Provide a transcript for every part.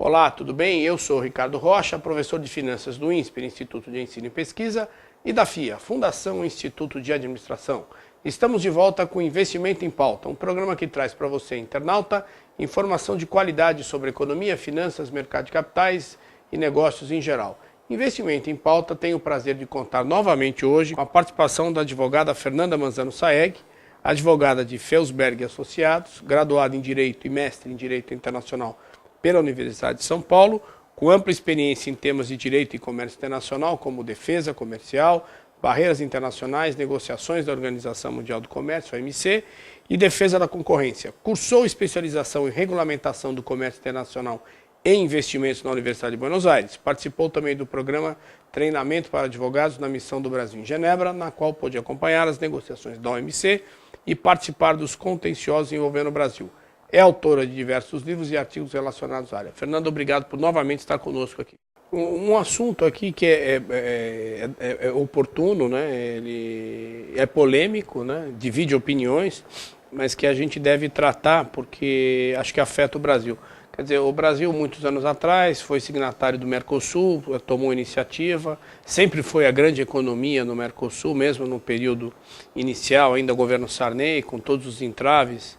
Olá, tudo bem? Eu sou Ricardo Rocha, professor de Finanças do INSPER, Instituto de Ensino e Pesquisa, e da FIA, Fundação Instituto de Administração. Estamos de volta com Investimento em Pauta, um programa que traz para você, internauta, informação de qualidade sobre economia, finanças, mercado de capitais e negócios em geral. Investimento em Pauta tem o prazer de contar novamente hoje com a participação da advogada Fernanda Manzano Saeg, advogada de Felsberg Associados, graduada em Direito e mestre em Direito Internacional pela Universidade de São Paulo, com ampla experiência em temas de direito e comércio internacional, como defesa comercial, barreiras internacionais, negociações da Organização Mundial do Comércio, OMC, e defesa da concorrência. Cursou especialização em regulamentação do comércio internacional e investimentos na Universidade de Buenos Aires. Participou também do programa Treinamento para Advogados na Missão do Brasil em Genebra, na qual pôde acompanhar as negociações da OMC e participar dos contenciosos envolvendo o Brasil. É autora de diversos livros e artigos relacionados à área. Fernando, obrigado por novamente estar conosco aqui. Um assunto aqui que é oportuno, né? Ele é polêmico, né? Divide opiniões, mas que a gente deve tratar porque acho que afeta o Brasil. Quer dizer, o Brasil, muitos anos atrás, foi signatário do Mercosul, tomou iniciativa, sempre foi a grande economia no Mercosul, mesmo no período inicial, ainda o governo Sarney, com todos os entraves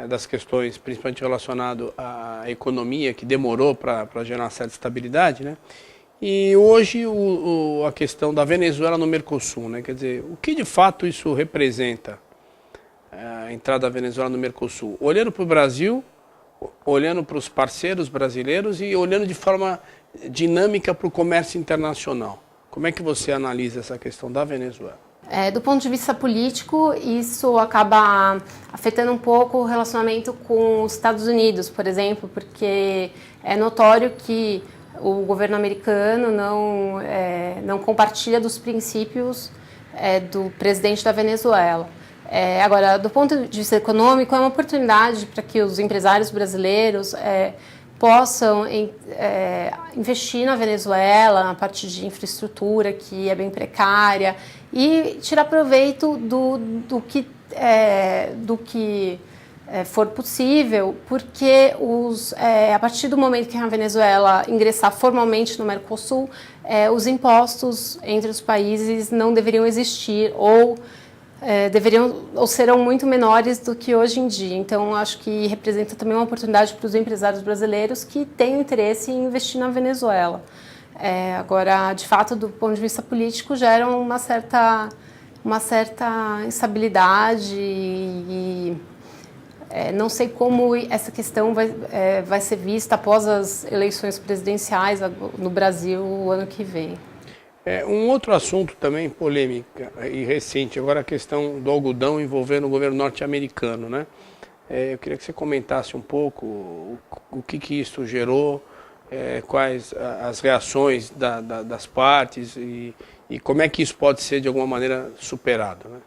das questões, principalmente relacionado à economia, que demorou para gerar uma certa estabilidade, né? E hoje a questão da Venezuela no Mercosul, né? Quer dizer, o que de fato isso representa, a entrada da Venezuela no Mercosul? Olhando para o Brasil, olhando para os parceiros brasileiros e olhando de forma dinâmica para o comércio internacional. Como é que você analisa essa questão da Venezuela? Do ponto de vista político, isso acaba afetando um pouco o relacionamento com os Estados Unidos, por exemplo, porque é notório que o governo americano não compartilha dos princípios do presidente da Venezuela. Agora, do ponto de vista econômico, é uma oportunidade para que os empresários brasileiros possam investir na Venezuela, na parte de infraestrutura, que é bem precária, e tirar proveito do que for possível, porque a partir do momento que a Venezuela ingressar formalmente no Mercosul, os impostos entre os países não deveriam existir ou serão muito menores do que hoje em dia. Então, acho que representa também uma oportunidade para os empresários brasileiros que têm interesse em investir na Venezuela. Agora, de fato, do ponto de vista político, geram uma certa instabilidade e não sei como essa questão vai ser vista após as eleições presidenciais no Brasil o ano que vem. Um outro assunto também polêmico e recente, agora a questão do algodão envolvendo o governo norte-americano, né? Eu queria que você comentasse um pouco o que isso gerou, quais as reações das partes e como é que isso pode ser de alguma maneira superado, né?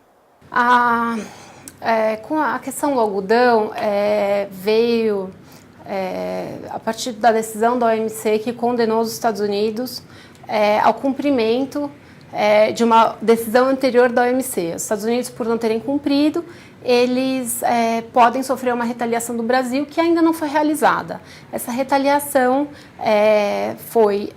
Com a questão do algodão, veio a partir da decisão da OMC que condenou os Estados Unidos ao cumprimento de uma decisão anterior da OMC. Os Estados Unidos, por não terem cumprido, eles podem sofrer uma retaliação do Brasil que ainda não foi realizada. Essa retaliação foi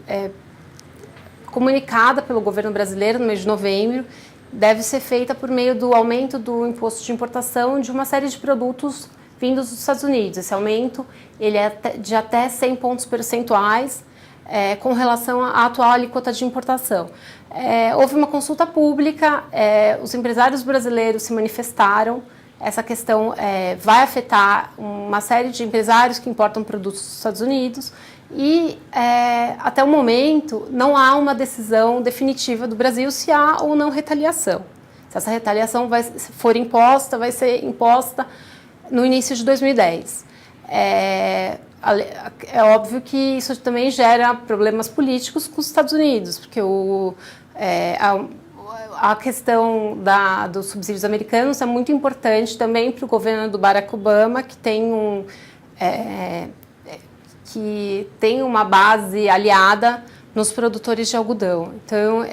comunicada pelo governo brasileiro no mês de novembro, deve ser feita por meio do aumento do imposto de importação de uma série de produtos vindos dos Estados Unidos. Esse aumento ele é de até 100 pontos percentuais, com relação à atual alíquota de importação. Houve uma consulta pública, os empresários brasileiros se manifestaram, essa questão vai afetar uma série de empresários que importam produtos dos Estados Unidos e, até o momento, não há uma decisão definitiva do Brasil se há ou não retaliação. Se essa retaliação for imposta, vai ser imposta no início de 2010. É óbvio que isso também gera problemas políticos com os Estados Unidos, porque a questão dos subsídios americanos é muito importante também para o governo do Barack Obama, que tem uma base aliada nos produtores de algodão. Então,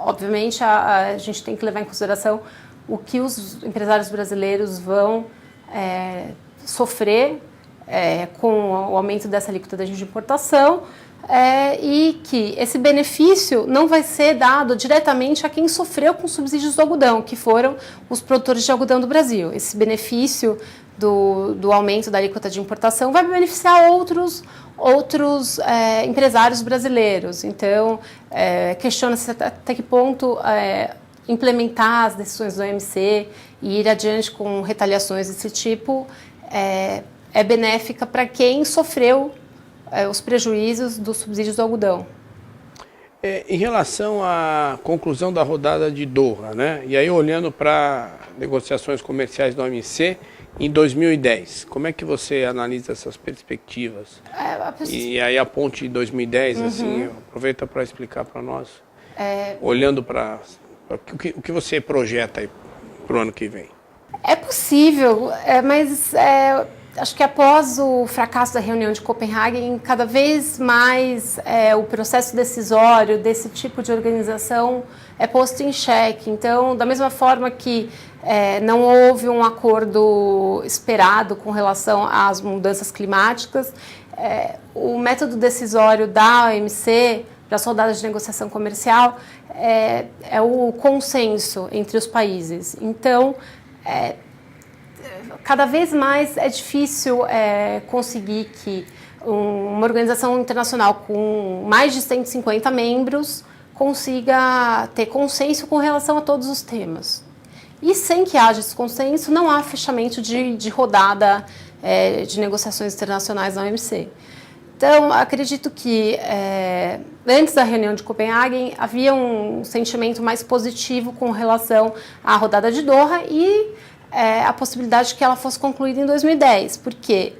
obviamente, a gente tem que levar em consideração o que os empresários brasileiros vão sofrer com o aumento dessa alíquota de importação, e que esse benefício não vai ser dado diretamente a quem sofreu com subsídios do algodão, que foram os produtores de algodão do Brasil. Esse benefício do aumento da alíquota de importação vai beneficiar outros empresários brasileiros. Então, questiona-se até que ponto implementar as decisões do OMC e ir adiante com retaliações desse tipo é benéfica para quem sofreu os prejuízos dos subsídios do algodão. Em relação à conclusão da rodada de Doha, né? E aí olhando para negociações comerciais da OMC em 2010, como é que você analisa essas perspectivas? E aí a ponte de 2010, assim, aproveita para explicar para nós, olhando para o que você projeta aí para o ano que vem. É possível, mas acho que após o fracasso da reunião de Copenhague, cada vez mais o processo decisório desse tipo de organização é posto em xeque. Então, da mesma forma que não houve um acordo esperado com relação às mudanças climáticas, o método decisório da OMC, das rodadas de negociação comercial, é o consenso entre os países. Então, cada vez mais é difícil conseguir que uma organização internacional com mais de 150 membros consiga ter consenso com relação a todos os temas. E sem que haja esse consenso, não há fechamento de rodada de negociações internacionais na OMC. Então, acredito que antes da reunião de Copenhague havia um sentimento mais positivo com relação à rodada de Doha e a possibilidade de que ela fosse concluída em 2010, porque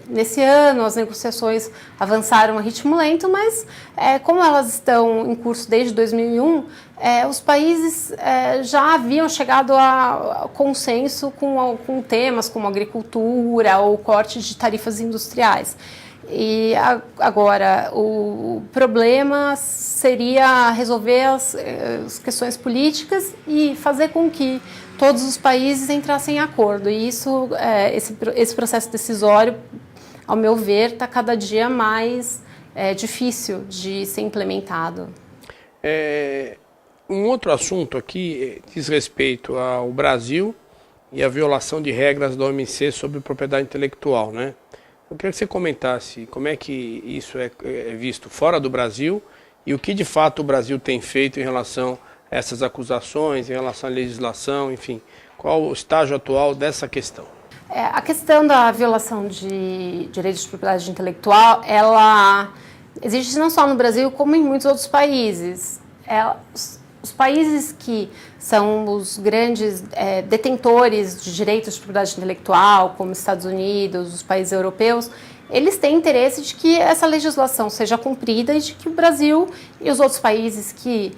nesse ano as negociações avançaram a ritmo lento, mas como elas estão em curso desde 2001, os países já haviam chegado a consenso com temas como agricultura ou corte de tarifas industriais. E agora, o problema seria resolver as questões políticas e fazer com que todos os países entrassem em acordo. E isso, esse processo decisório, ao meu ver, está cada dia mais difícil de ser implementado. Um outro assunto aqui diz respeito ao Brasil e a violação de regras da OMC sobre propriedade intelectual, né? Eu queria que você comentasse como é que isso é visto fora do Brasil e o que de fato o Brasil tem feito em relação a essas acusações, em relação à legislação, enfim, qual o estágio atual dessa questão? A questão da violação de direitos de propriedade intelectual, ela existe não só no Brasil, como em muitos outros países. Os países que são os grandes detentores de direitos de propriedade intelectual, como Estados Unidos, os países europeus, eles têm interesse de que essa legislação seja cumprida e de que o Brasil e os outros países que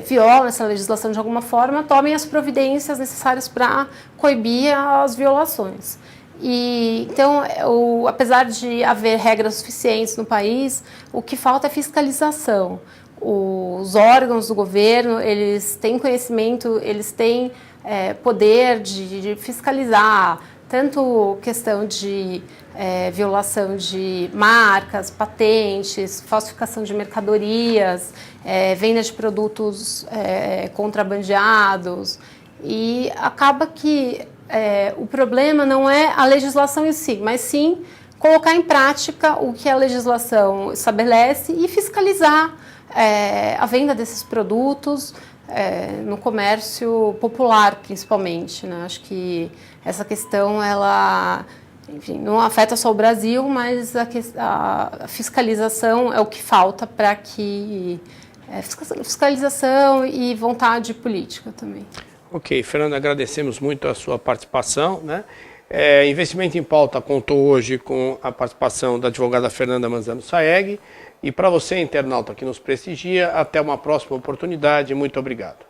violam essa legislação de alguma forma tomem as providências necessárias para coibir as violações. Então, apesar de haver regras suficientes no país, o que falta é fiscalização. Os órgãos do governo, eles têm conhecimento, eles têm poder de fiscalizar, tanto questão de violação de marcas, patentes, falsificação de mercadorias, venda de produtos contrabandeados, e acaba que o problema não é a legislação em si, mas sim colocar em prática o que a legislação estabelece e fiscalizar a venda desses produtos no comércio popular, principalmente, né? Acho que essa questão, ela, enfim, não afeta só o Brasil, mas a fiscalização é o que falta para que... fiscalização e vontade política também. Ok, Fernanda, agradecemos muito a sua participação, né? Investimento em Pauta contou hoje com a participação da advogada Fernanda Manzano Saeg. E para você, internauta que nos prestigia, até uma próxima oportunidade. Muito obrigado.